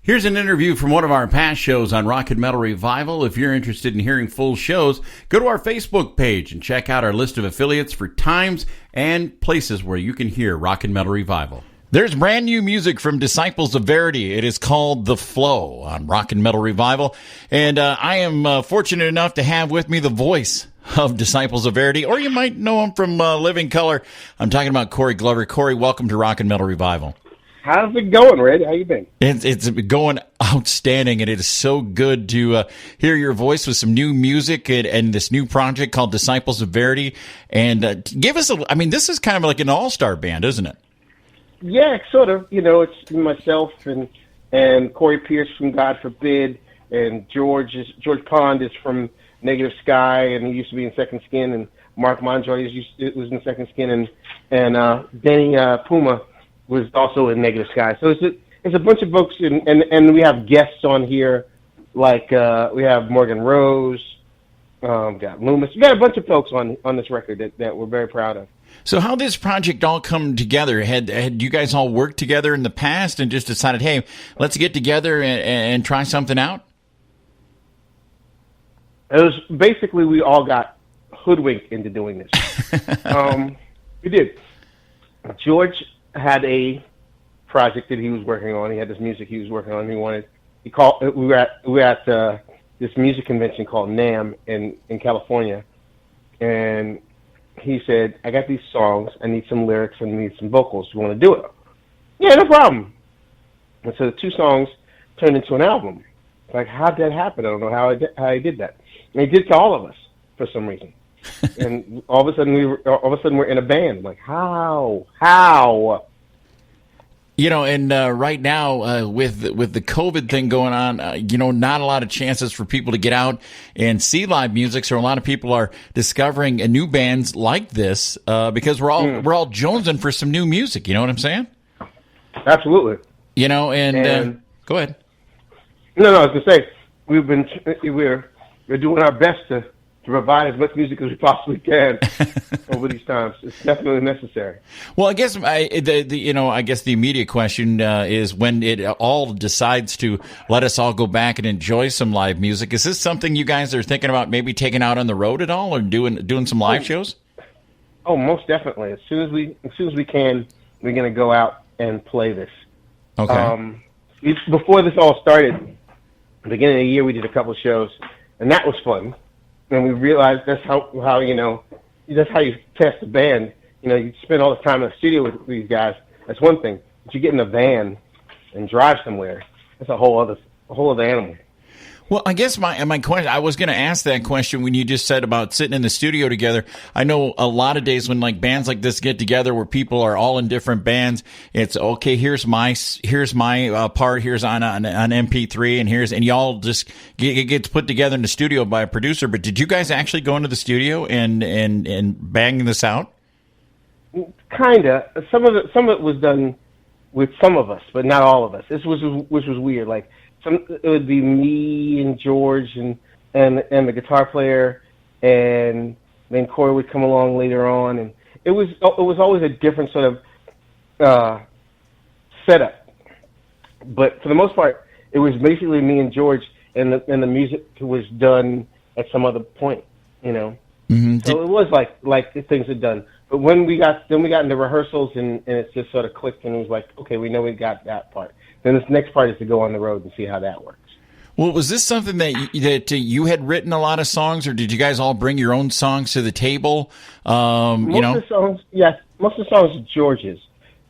Here's an interview from one of our past shows on Rock and Metal Revival. If you're interested in hearing full shows, go to our Facebook page and check out our list of affiliates for times and places where you can hear Rock and Metal Revival. There's brand new music from Disciples of Verity. It is called The Flow on Rock and Metal Revival. And I am fortunate enough to have with me the voice of Disciples of Verity, or you might know him from Living Color. I'm talking about Corey Glover. Corey, welcome to Rock and Metal Revival. How's it going, Red? How you been? It's going outstanding, and it is so good to hear your voice with some new music and this new project called Disciples of Verity. And give us this is kind of like an all-star band, isn't it? Yeah, sort of. You know, it's myself and Corey Pierce from God Forbid, and George Pond is from Negative Sky, and he used to be in Second Skin, and Mark Monjoy was in Second Skin, and Danny Puma was also in Negative Sky. So it's a bunch of folks, and we have guests on here, like we have Morgan Rose, got Loomis. We got a bunch of folks on this record that we're very proud of. So how did this project all come together? Had you guys all worked together in the past and just decided, hey, let's get together and try something out? It was basically we all got hoodwinked into doing this. We did. George had a project that he was working on. He had this music he was working on. We were at this music convention called NAMM in California, and he said, "I got these songs. I need some lyrics and I need some vocals. You want to do it?" Yeah, no problem. And so the two songs turned into an album. Like, how'd that happen? I don't know how he did that. And he did it to all of us for some reason. And all of a sudden we're in a band. I'm like, how? You know, and right now with the COVID thing going on, not a lot of chances for people to get out and see live music. So a lot of people are discovering new bands like this because we're all jonesing for some new music. You know what I'm saying? Absolutely. You know, and go ahead. No, I was gonna say we're doing our best to provide as much music as we possibly can over these times. It's definitely necessary. Well, I guess the immediate question is when it all decides to let us all go back and enjoy some live music. Is this something you guys are thinking about maybe taking out on the road at all, or doing some live shows? Oh, most definitely. As soon as we can, we're going to go out and play this. Okay. Before this all started, at the beginning of the year, we did a couple of shows, and that was fun. And we realized that's how you test a band. You know, you spend all the time in the studio with these guys. That's one thing. But you get in a van and drive somewhere. That's a whole other animal. Well, I guess my question, I was going to ask that question when you just said about sitting in the studio together. I know a lot of days when like bands like this get together where people are all in different bands, it's okay, here's my part, here's on MP3 and y'all just it gets put together in the studio by a producer. But did you guys actually go into the studio and bang this out? Kinda. Some of it was done with some of us, but not all of us. Which was weird. Like, it would be me and George and the guitar player, and then Corey would come along later on, and it was always a different sort of setup. But for the most part, it was basically me and George, and the music was done at some other point, you know. Mm-hmm. So it was like the things had done. But when we got into rehearsals and it just sort of clicked, and it was like, okay, we know we got that part. Then this next part is to go on the road and see how that works. Well, was this something that you had written a lot of songs, or did you guys all bring your own songs to the table? Most of the songs are George's.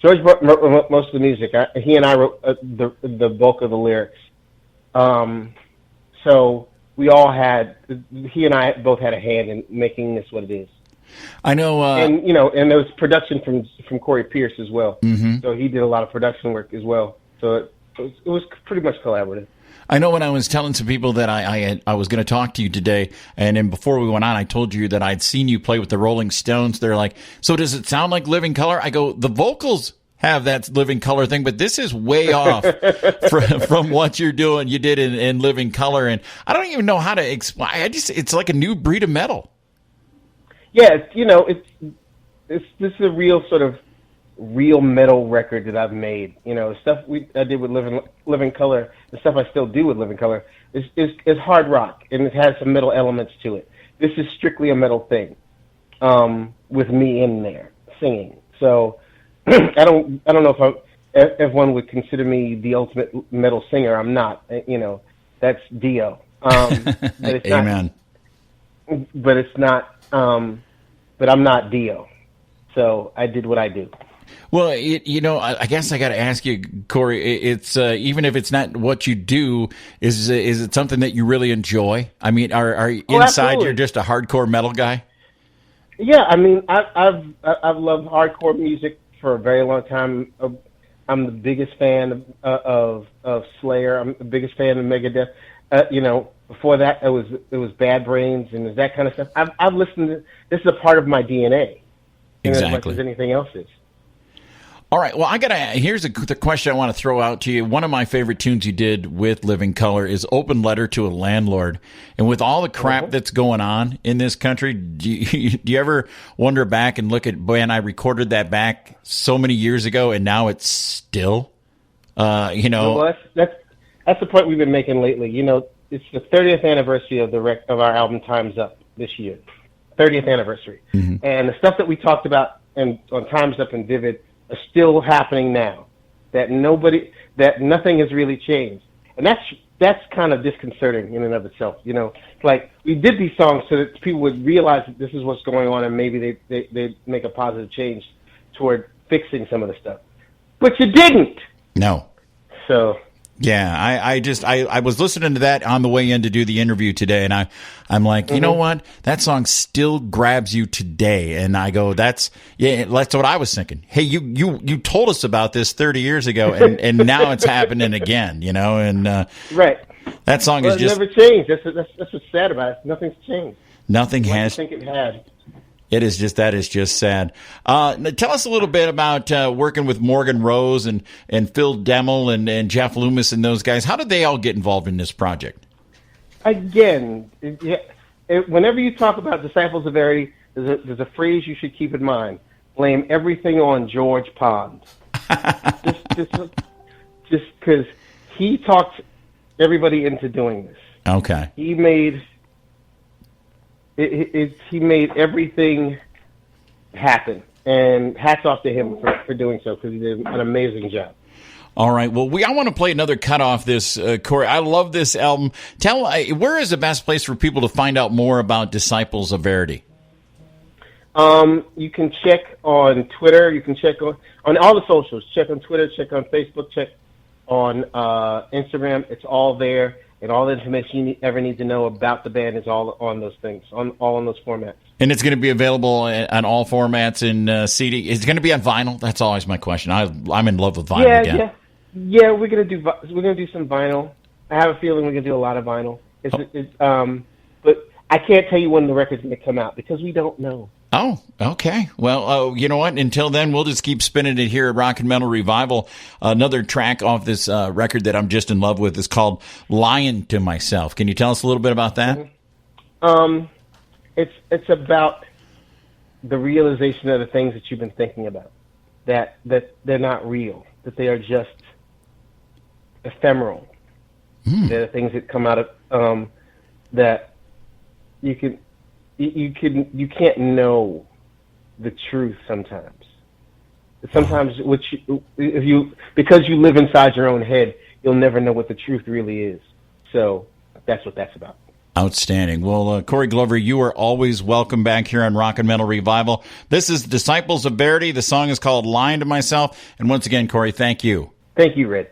George wrote most of the music. He and I wrote the bulk of the lyrics. So he and I both had a hand in making this what it is. I know, and there was production from Corey Pierce as well. Mm-hmm. So he did a lot of production work as well. So it was pretty much collaborative. I know when I was telling some people that I was going to talk to you today, and then before we went on, I told you that I'd seen you play with the Rolling Stones. They're like, so does it sound like Living Color? I go, the vocals have that Living Color thing, but this is way off from what you're doing. You did in Living Color, and I don't even know how to explain. It's like a new breed of metal. Yeah, this is a real sort of real metal record that I've made. You know, stuff I did with Living Color, the stuff I still do with Living Color is hard rock, and it has some metal elements to it. This is strictly a metal thing, with me in there singing. So I don't know if one would consider me the ultimate metal singer. I'm not. You know, that's Dio. But it's Amen. But it's not. But I'm not Dio. So I did what I do. Well, I guess I got to ask you, Corey. It's even if it's not what you do, is it something that you really enjoy? I mean, are inside absolutely. you're just a hardcore metal guy? Yeah, I mean, I've loved hardcore music for a very long time. I'm the biggest fan of Slayer. I'm the biggest fan of Megadeth. Before that, it was Bad Brains and that kind of stuff. I've listened to. This is a part of my DNA, Exactly. as much as anything else is. All right. Well, here's the question I want to throw out to you. One of my favorite tunes you did with Living Color is Open Letter to a Landlord. And with all the crap that's going on in this country, do you ever wonder back and look at, man, I recorded that back so many years ago and now it's still, Well, that's the point we've been making lately. You know, it's the 30th anniversary of our album Time's Up this year. 30th anniversary. Mm-hmm. And the stuff that we talked about on Time's Up and Vivid are still happening now. That nothing has really changed, and that's kind of disconcerting in and of itself. You know, like we did these songs so that people would realize that this is what's going on, and maybe they make a positive change toward fixing some of the stuff. But you didn't. No. So. Yeah, I was listening to that on the way in to do the interview today, and I'm like, you know what? That song still grabs you today, and I go, that's what I was thinking. Hey, you told us about this 30 years ago, and now it's happening again, and right. That song is just never changed. That's what's sad about it. Nothing's changed. Nothing has. I think it had. That is just sad. Tell us a little bit about working with Morgan Rose and Phil Demmel and Jeff Loomis and those guys. How did they all get involved in this project? Again, whenever you talk about Disciples of Verity, there's a phrase you should keep in mind. Blame everything on George Pond. just because he talked everybody into doing this. Okay. He made everything happen, and hats off to him for doing so, because he did an amazing job. All right. Well, I want to play another cut off this, Corey. I love this album. Where is the best place for people to find out more about Disciples of Verity? You can check on Twitter. You can check on all the socials. Check on Twitter. Check on Facebook. Check on Instagram. It's all there. And all the information you ever need to know about the band is all on those things, all on those formats. And it's going to be available on all formats in CD. Is it going to be on vinyl? That's always my question. I'm in love with vinyl again. Yeah. We're going to do some vinyl. I have a feeling we're going to do a lot of vinyl. But I can't tell you when the record's going to come out because we don't know. Oh, okay. Well, you know what? Until then, we'll just keep spinning it here at Rock and Metal Revival. Another track off this record that I'm just in love with is called "Lying to Myself." Can you tell us a little bit about that? It's about the realization of the things that you've been thinking about, that they're not real, that they are just ephemeral. They're the things that come out of that you can't know the truth sometimes. Sometimes because you live inside your own head, you'll never know what the truth really is. So that's what that's about. Outstanding. Well, Corey Glover, you are always welcome back here on Rock and Metal Revival. This is Disciples of Verity. The song is called "Lying to Myself." And once again, Corey, thank you. Thank you, Red.